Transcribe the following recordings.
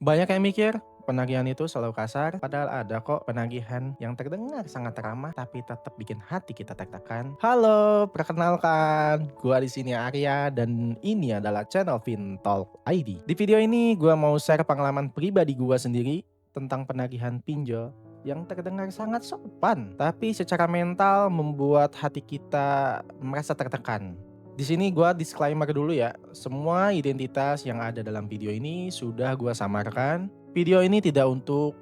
Banyak yang mikir, penagihan itu selalu kasar, padahal ada kok penagihan yang terdengar sangat ramah tapi tetap bikin hati kita tertekan. Halo, perkenalkan, gua di sini Arya dan ini adalah channel Fintalk ID. Di video ini gua mau share pengalaman pribadi gua sendiri tentang penagihan pinjol yang terdengar sangat sopan, tapi secara mental membuat hati kita merasa tertekan. Di sini gua disclaimer dulu ya, semua identitas yang ada dalam video ini sudah gua samarkan. Video ini tidak untuk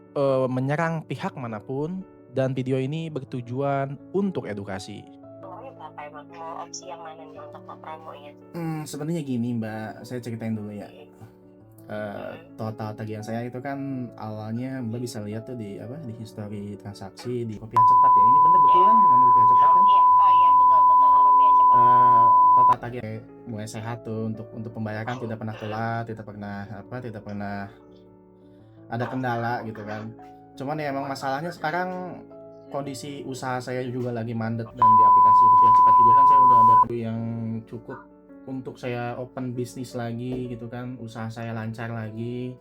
menyerang pihak manapun dan video ini bertujuan untuk edukasi. Telurnya berapa emang? Mau opsi yang mana nih untuk promonya? Sebenarnya gini Mbak, saya ceritain dulu ya. Total tagihan saya itu kan awalnya Mbak bisa lihat tuh di apa di history transaksi di Rupiah Cepat ya. Ini bener betul kan dengan Rupiah Cepat kan? Iya, oh iya betul betul rupiah cepat. Total tagihan mulai sehat tuh untuk pembayaran tidak pernah telat, tidak pernah ada kendala gitu kan. Cuman ya emang masalahnya sekarang kondisi usaha saya juga lagi mandet dan di aplikasi Rupiah Cepat juga kan saya udah ada yang cukup untuk saya open bisnis lagi gitu kan, usaha saya lancar lagi,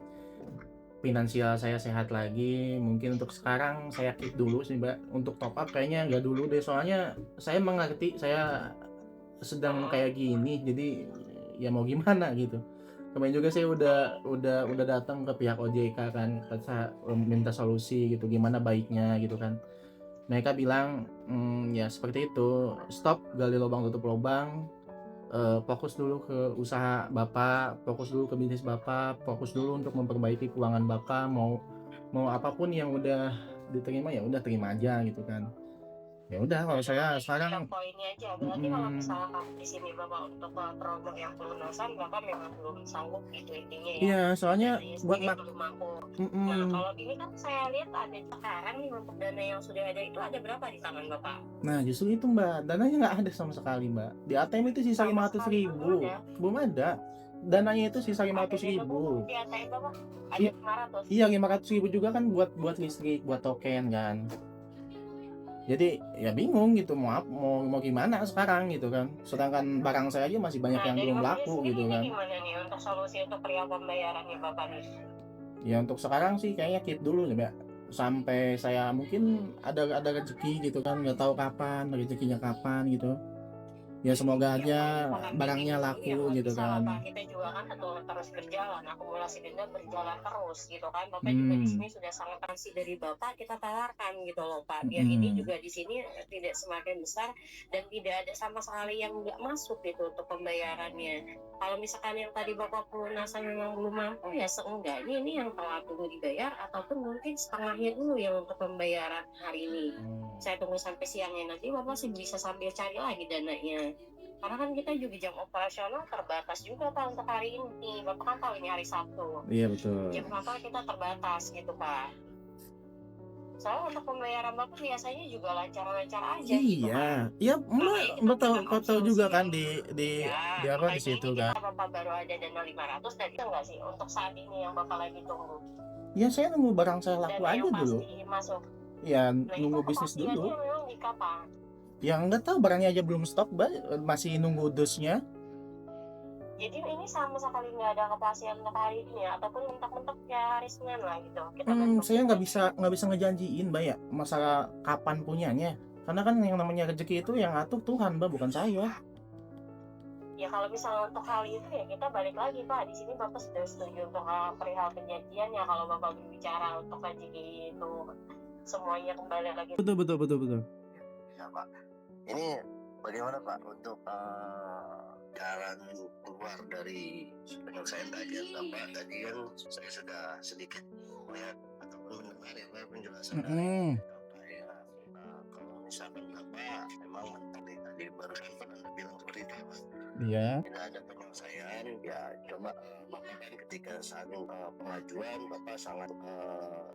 finansial saya sehat lagi. Mungkin untuk sekarang saya keep dulu sih Mbak, untuk top up kayaknya nggak dulu deh, soalnya saya mengerti saya sedang kayak gini, jadi ya mau gimana gitu. Kemarin juga saya udah datang ke pihak OJK kan, minta solusi gitu, gimana baiknya gitu kan. Mereka bilang, ya seperti itu, stop gali lubang tutup lubang, fokus dulu ke usaha Bapak, fokus dulu ke bisnis Bapak, fokus dulu untuk memperbaiki keuangan Bapak, mau mau apapun yang udah diterima ya udah terima aja gitu kan. Ya udah kalau saya sekarang Poinnya aja. Berarti kalau mhm, misalnya kamu di sini Bapak untuk promo yang pelunasan, Bapak memang belum sanggup gitu intinya ya. iya soalnya Dananya buat sendiri belum mampu. Nah, mhm. kalau gini kan saya lihat ada sekarang nih untuk dana yang sudah ada itu ada berapa di tangan Bapak? Nah justru itu Mbak, dananya nggak ada sama sekali Mbak. Di ATM itu sisa Sama lima ratus sekali belum ribu, ada. belum ada. Dananya itu sisa lima Ada ratus berapa Bapak ribu. di ATM Bapak? Ada Iya, 500. iya 500 ribu juga kan buat buat listrik, buat token kan. Jadi ya bingung gitu mau gimana sekarang gitu kan. Sedangkan barang saya aja masih banyak Nah, yang dari belum Bapaknya laku sendiri gitu ini kan. gimana nih untuk solusi untuk perihal pembayarannya Bapak nih? Ya untuk sekarang sih kayaknya keep dulu nih Mbak. Sampai saya mungkin ada rezeki gitu kan, nggak tahu kapan rezekinya kapan gitu. Ya semoga Ya kalau aja misalkan kayak barangnya gitu ya laku nggak gitu bisa lah kan. Pak, kita juga kan terus berjalan, akumulasi denda berjalan terus gitu kan. Bapak juga di Hmm, sini sudah sangat transparansi dari Bapak kita tawarkan gitu loh Pak, biar ini mhm. juga di sini tidak semakin besar dan tidak ada sama sekali yang nggak masuk gitu untuk pembayarannya. Kalau misalkan yang tadi Bapak pelunasan memang belum mampu ya seenggaknya ini yang telat dulu dibayar ataupun mungkin setengahnya dulu yang untuk pembayaran hari ini. Saya tunggu sampai siangnya nanti Bapak sih bisa sambil cari lagi dananya. Karena kan kita juga jam operasional terbatas juga Pak untuk hari ini. Bapak kan tahu ini hari Sabtu. Iya betul. Jam kantor kita terbatas gitu Pak. Soalnya untuk pembayaran Bapak biasanya juga lancar-lancar aja gitu Iya, kan. iya Mbak Makanya kita Mbak tahu berikan kau opsi tahu juga kan yang ya di apa di makanya situ ini kita kan. Bapak baru ada dana 500 dan itu enggak sih untuk saat ini yang Bapak lagi tunggu. Ya saya nunggu barang saya laku Dana aja yang dulu. pasti masuk. Ya Nah itu nunggu bisnis dulu. kepastiannya memang di kapan? Yang nggak tahu barangnya aja belum stok, Mbak, masih nunggu dusnya. Jadi ini sama sekali nggak ada kepastian untuk hari ini ya, ataupun mentok-mentok ya hari Senin lah gitu. Kita Saya bentuk nggak bisa ngejanjiin, Mbak, ya, masalah kapan punyanya. Karena kan yang namanya rezeki itu yang ngatur Tuhan, Mbak, bukan saya. ya kalau misalnya untuk hal itu ya kita balik lagi Pak. Di sini Bapak sudah setuju untuk perihal perjanjian ya kalau Bapak berbicara untuk rezeki itu semuanya kembali lagi. Betul betul betul betul. Ya Pak, ini bagaimana Pak untuk jalan keluar dari penyelesaian tagihan Bapak? Tadi kan saya sudah sedikit melihat ataupun mendengar ya Pak penjelasan dari Bapak ya. Kalau misalkan Bapak memang tadi barusan pernah bilang seperti itu ya Pak. Iya. Tidak ada penyelesaian ya coba Bapak kan ketika saat pengajuan Bapak sangat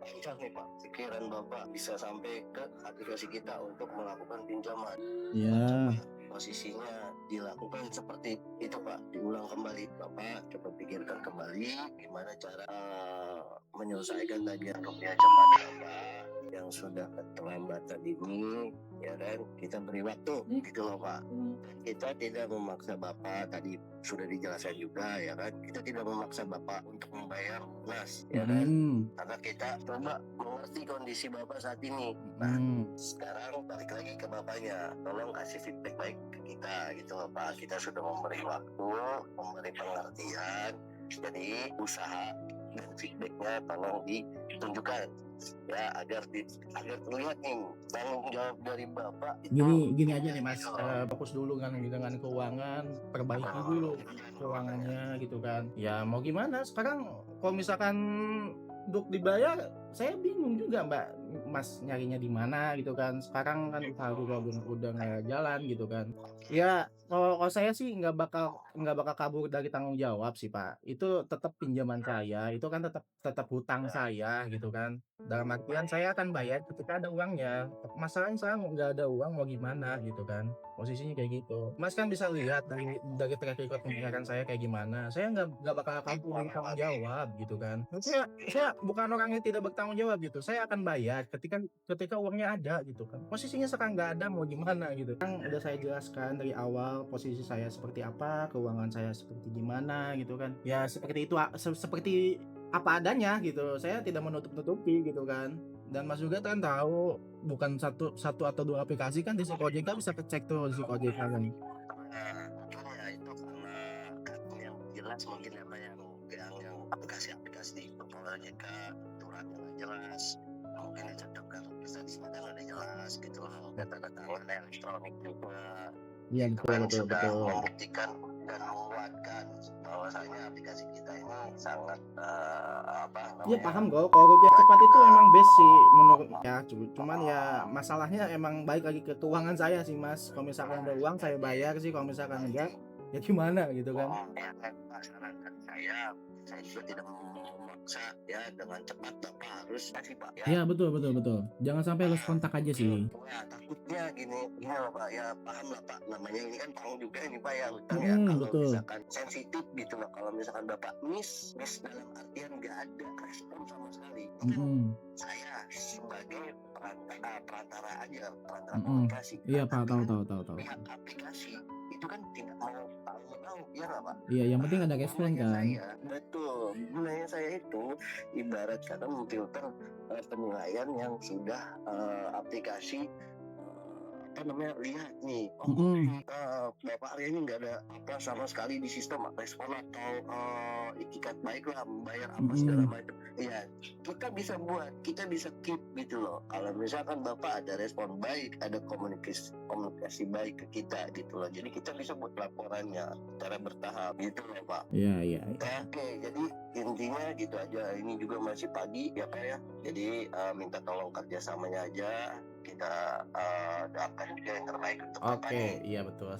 lancar nih Pak, pikiran Bapak bisa sampai ke aplikasi kita untuk melakukan pinjaman. Iya. Coba posisinya dilakukan seperti itu Pak, diulang kembali Bapak coba pikirkan kembali gimana cara menyelesaikan tagihan rupiah cepat Bapak ya yang sudah keterlambatan ini, ya kan, kita beri waktu gitu loh Pak. Kita tidak memaksa Bapak, tadi sudah dijelaskan juga ya kan, kita tidak memaksa Bapak untuk membayar lunas ya kan, karena kita coba mengerti kondisi Bapak saat ini. Nah sekarang balik lagi ke Bapaknya, tolong kasih feedback baik ke kita gitu loh Pak. Kita sudah memberi waktu, memberi pengertian, jadi usaha dan feedbacknya tolong ditunjukkan ya, agar terlihat nih tanggung jawab dari Bapak itu. Gini aja nih Mas, fokus dulu kan dengan keuangan, perbaiki dulu keuangannya gitu kan. Ya mau gimana sekarang, kalau misalkan untuk dibayar saya bingung juga Mbak, Mas nyarinya di mana gitu kan. Sekarang kan usaha juga udah nggak jalan gitu kan. Ya kalau saya sih nggak bakal kabur dari tanggung jawab sih Pak. Itu tetap pinjaman saya, itu kan tetap hutang saya gitu kan. Dalam artian saya akan bayar ketika ada uangnya. Masalahnya saya nggak ada uang, mau gimana gitu kan. Posisinya kayak gitu. Mas kan bisa lihat dari track record pembayaran saya kayak gimana. Saya nggak bakal kabur dari tanggung jawab gitu kan. Saya bukan orang yang tidak bertanggung jawab gitu. Saya akan bayar ketika uangnya ada gitu kan. Posisinya sekarang nggak ada, mau gimana gitu. Kan udah saya jelaskan dari awal posisi saya seperti apa, keuangan saya seperti gimana gitu kan. Ya seperti itu, seperti apa adanya gitu. Saya tidak menutup-nutupi gitu kan. Dan Mas juga kan tahu, bukan satu atau dua aplikasi kan di Sikojeka, bisa kecek tuh di Sikojeka kan. Mungkin ya itu karena yang jelas mungkin apa yang aplikasi di OJK aturannya nggak jelas, mungkin dicocokkan bisa disebutkan ada jelas gitu loh, data-data elektronik juga. Iya betul. Membuktikan dan menguatkan bahwasanya aplikasi kita ini sangat Iya paham kok, kalau rupiah cepat itu emang best sih menurut ya, cuman ya masalahnya emang balik lagi ke keuangan saya sih Mas. Kalau misalkan ada uang saya bayar sih, kalau misalkan enggak ya gimana gitu kan. Ya kan Pak, sarankan saya juga tidak memaksa ya, dengan cepat Bapak harus kasih Pak ya. Iya betul. Jangan sampai harus kontak aja sih. Ya takutnya gini loh Pak, ya paham lah Pak, namanya ini kan tanggung juga ini Pak ya, hutang ya. Kalau Betul. misalkan sensitif gitu loh, kalau misalkan Bapak miss dalam artian nggak ada respon sama sekali, saya sebagai perantara aja, perantara komunikasi. Iya Pak, tahu. Pihak aplikasi itu kan tidak mau tahu ya nggak Pak? Iya, yang penting ada respon kan. Betul, gunanya saya itu ibarat kata memfilter penilaian yang sudah aplikasi lihat nih, Bapak Arya ini nggak ada apa sama sekali di sistem respon atau itikat baik lah, membayar apa segala macam. Ya kita bisa keep gitu loh. Kalau misalkan Bapak ada respon baik, ada komunikasi baik ke kita gitu loh. Jadi kita bisa buat laporannya secara bertahap gitu loh Pak. Iya. Oke, jadi intinya gitu aja. Ini juga masih pagi ya Pak ya. Jadi minta tolong kerjasamanya aja. Kita doakan juga yang terbaik untuk Oke, iya betul.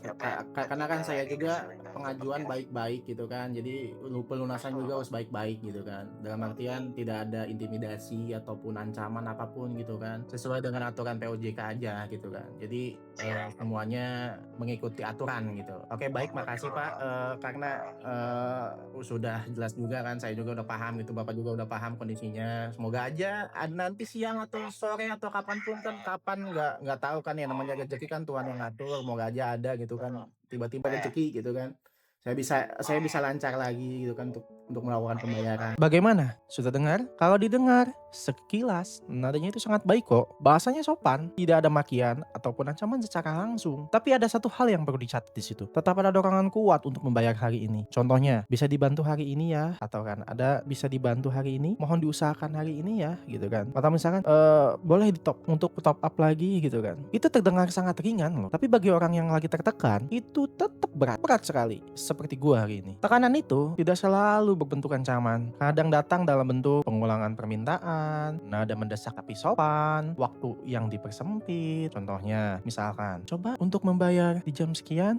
Karena kan saya juga pengajuan baik-baik gitu kan. Jadi pelunasan juga harus baik-baik gitu kan. Dalam artian tidak ada intimidasi ataupun ancaman apapun gitu kan. Sesuai dengan aturan POJK aja gitu kan. Jadi semuanya mengikuti aturan gitu. Oke, baik, makasih Pak. Karena sudah jelas juga kan. Saya juga udah paham gitu. Bapak juga udah paham kondisinya. Semoga aja nanti siang atau sore atau kapanpun kan, kapan nggak tahu kan ya, namanya rezeki kan Tuhan yang ngatur. Moga aja ada gitu kan, tiba-tiba rezeki gitu kan, saya bisa lancar lagi gitu kan untuk melakukan pembayaran. Bagaimana? Sudah dengar? Kalau didengar sekilas nadanya itu sangat baik kok. Bahasanya sopan, tidak ada makian ataupun ancaman secara langsung. Tapi ada satu hal yang perlu dicatat di situ. Tetap ada dorongan kuat untuk membayar hari ini. Contohnya, bisa dibantu hari ini ya, atau kan ada bisa dibantu hari ini, mohon diusahakan hari ini ya, gitu kan. Atau misalkan boleh untuk top up lagi gitu kan. Itu terdengar sangat ringan loh. Tapi bagi orang yang lagi tertekan, itu tetap berat sekali. Seperti gua hari ini. Tekanan itu tidak selalu berbentuk ancaman. Kadang datang dalam bentuk pengulangan permintaan, nada mendesak tapi sopan, waktu yang dipersempit. Contohnya, misalkan, coba untuk membayar di jam sekian,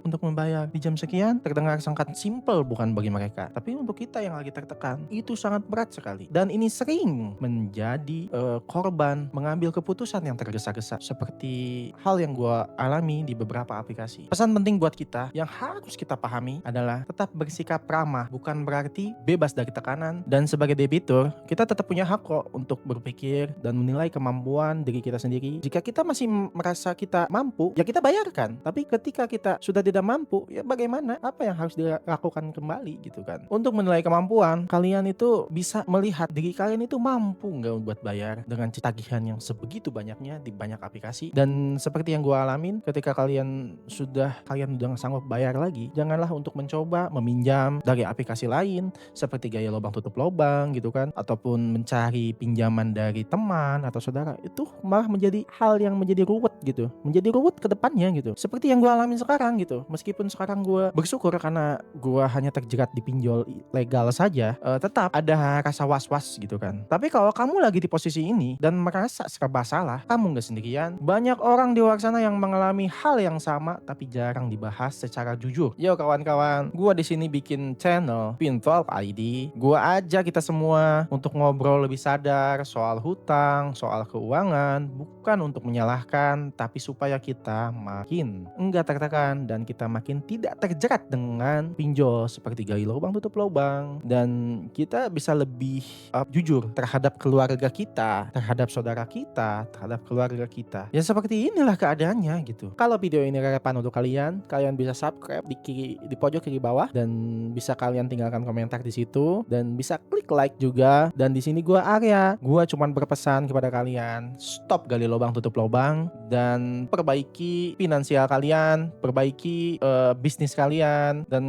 terdengar sangat simple bukan bagi mereka. Tapi untuk kita yang lagi tertekan, itu sangat berat sekali. Dan ini sering menjadi korban mengambil keputusan yang tergesa-gesa. Seperti hal yang gua alami di beberapa aplikasi. Pesan penting buat kita yang harus kita pahami adalah tetap bersikap ramah, bukan berarti bebas dari tekanan. Dan sebagai debitur, kita tetap punya hak kok untuk berpikir dan menilai kemampuan diri kita sendiri. Jika kita masih merasa kita mampu, ya kita bayarkan. Tapi ketika kita sudah tidak mampu, ya bagaimana? Apa yang harus dilakukan kembali gitu kan? Untuk menilai kemampuan, kalian itu bisa melihat diri kalian itu mampu nggak buat bayar dengan tagihan yang sebegitu banyaknya di banyak aplikasi. Dan seperti yang gue alamin, ketika kalian udah nggak sanggup bayar lagi, janganlah untuk mencoba meminjam dari aplikasi lain seperti gaya lubang tutup lubang gitu kan, ataupun mencari pinjaman dari teman atau saudara. Itu malah menjadi hal yang menjadi ruwet gitu, menjadi ruwet ke depannya gitu. Seperti yang gue alamin sekarang gitu. Meskipun sekarang gue bersyukur karena gue hanya terjerat di pinjol legal saja, tetap ada rasa was-was gitu kan. Tapi kalau kamu lagi di posisi ini dan merasa serba salah, kamu gak sendirian. Banyak orang di luar sana yang mengalami hal yang sama tapi jarang dibahas secara jujur. Yo kawan-kawan, gue di sini bikin channel Pinvolve ID. Gue ajak kita semua untuk ngobrol lebih sadar soal hutang, soal keuangan, bukan untuk menyalahkan, tapi supaya kita makin enggak tertekan dan kita makin tidak terjerat dengan pinjol seperti gali lubang tutup lubang, dan kita bisa lebih jujur terhadap keluarga kita, terhadap saudara kita, terhadap keluarga kita. Ya seperti inilah keadaannya gitu. Kalau video ini relevan untuk kalian bisa subscribe di pojok kiri bawah, dan bisa kalian tinggalkan komentar di situ, dan bisa klik like juga. Dan di sini gua Arya, gua cuman berpesan kepada kalian, stop gali lubang tutup lubang dan perbaiki finansial kalian, perbaiki bisnis kalian, dan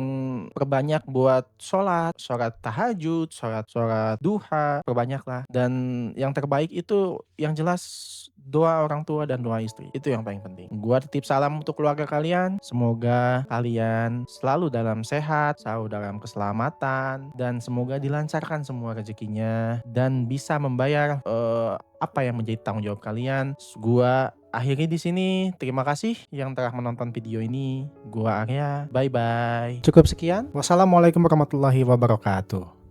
perbanyak buat sholat tahajud, sholat duha, perbanyaklah. Dan yang terbaik itu yang jelas doa orang tua dan doa istri, itu yang paling penting. Gua titip salam untuk keluarga kalian, semoga kalian selalu dalam sehat, selalu dalam keselamatan, dan semoga dilancarkan semua rezekinya dan bisa membayar apa yang menjadi tanggung jawab kalian. Gua akhiri di sini. Terima kasih yang telah menonton video ini. Gua Arya, bye bye. Cukup sekian. Wassalamualaikum warahmatullahi wabarakatuh.